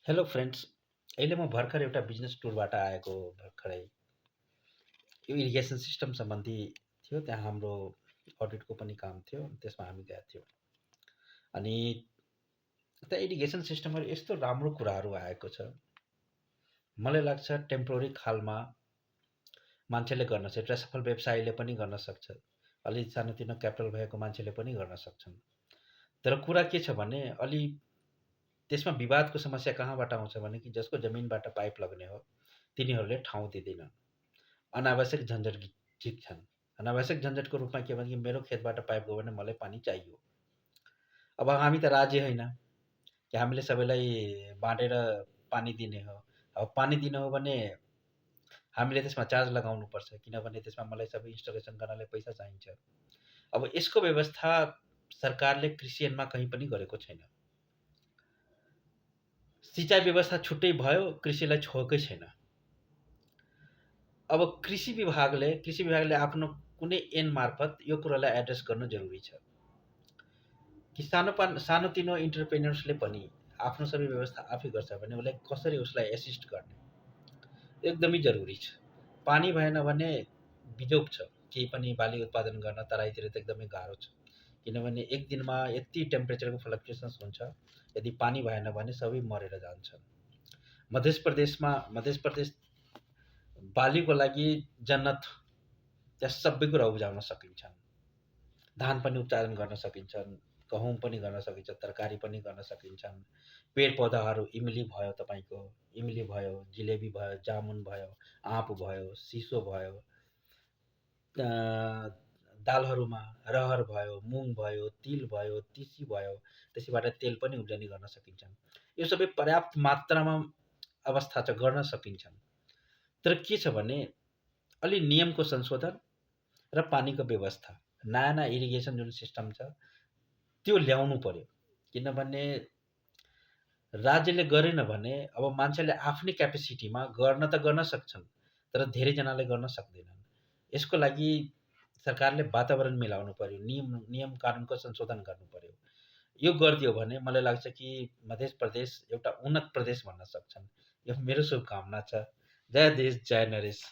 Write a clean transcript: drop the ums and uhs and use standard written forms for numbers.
Hello friends, अहिले म भर्खर एउटा बिजनेस टुरबाट आएको भर्खरै। यो इरिगेसन सिस्टम सम्बन्धी थियो। त्यहाँ हाम्रो अडिटको पनि काम थियो। त्यसमा हामी गएका थियौँ। अनि त्यहाँ इरिगेसन सिस्टममा यस्तो राम्रो कुराहरू आएको छ। मलाई लाग्छ टेम्पोररी खालमा मान्छेले गर्न सक्छ। एउटा सफल व्यवसायीले पनि गर्न सक्छ। अलि सानोतिनो क्यापिटल भएको मान्छेले पनि गर्न सक्छन्। तर कुरा के छ भने अलि त्यसमा विवादको समस्या कहाँबाट आउँछ भने कि जसको जमिनबाट पाइप लग्ने हो तिनीहरूले ठाउँ दिँदैनन्। अनावश्यक झन्झट झिक्छन्। अनावश्यक झन्झटको रूपमा के भने मेरो खेतबाट पाइप गयो भने मलाई पानी चाहियो। अब हामी त राजी होइन कि हामीले सबैलाई बाँडेर पानी दिने हो। अब पानी दिनु हो भने हामीले त्यसमा चार्ज लगाउनुपर्छ, किनभने त्यसमा मलाई सबै इन्स्टलेसन गर्नलाई पैसा चाहिन्छ। अब यसको व्यवस्था सरकारले कृषि ऐनमा कहीँ पनि गरेको छैन। सिँचाइ व्यवस्था छुट्टै भयो, कृषिलाई छोएकै छैन। अब कृषि विभागले आफ्नो कुनै ऐन मार्फत यो कुरालाई एड्रेस गर्न जरुरी छ कि सानोतिनो एन्टरप्रेन्योर्सले पनि आफ्नो सबै व्यवस्था आफै गर्छ भने उसलाई कसरी उसलाई एसिस्ट गर्ने एकदमै जरुरी छ। पानी भएन भने बिजोग छ। केही पनि बाली उत्पादन गर्न तराईतिर त एकदमै गाह्रो छ, किनभने एक दिनमा यति टेम्परेचरको फ्लक्चुएसन्स हुन्छ। यदि पानी भएन भने सबै मरेर जान्छन्। मध्य प्रदेश बालीको लागि जन्नत। त्यहाँ सबै कुरा उब्जाउन सकिन्छन्। धान पनि उत्पादन गर्न सकिन्छन्, गहुँ पनि गर्न सकिन्छ, तरकारी पनि गर्न सकिन्छन्। पेड पौधाहरू इमली भयो, तपाईँको इमली भयो, जिलेबी भयो, जामुन भयो, आँप भयो, सिसो भयो, दालहरूमा रहर भयो, मुङ भयो, तिल भयो, तिसी भयो, त्यसैबाट तेल पनि उब्जनी गर्न सकिन्छन्। यो सबै पर्याप्त मात्रामा अवस्था छ, गर्न सकिन्छन्। तर के छ भने अलि नियमको संशोधन र पानीको व्यवस्था, नयाँ इरिगेसन जुन सिस्टम छ त्यो ल्याउनु पर्यो। किनभने राज्यले गरेन भने अब मान्छेले आफ्नै क्यापेसिटीमा गर्न त गर्न सक्छन्, तर धेरैजनाले गर्न सक्दैनन्। यसको लागि सरकारले वातावरण मिलाउनु पर्यो, नियम कानुनको संशोधन गर्नु पर्यो। यो गरिदियो भने मलाई लाग्छ कि मध्य प्रदेश एउटा उन्नत प्रदेश भन्न सक्छन्। यो मेरो शुभकामना छ। जय देश, जय नरेश।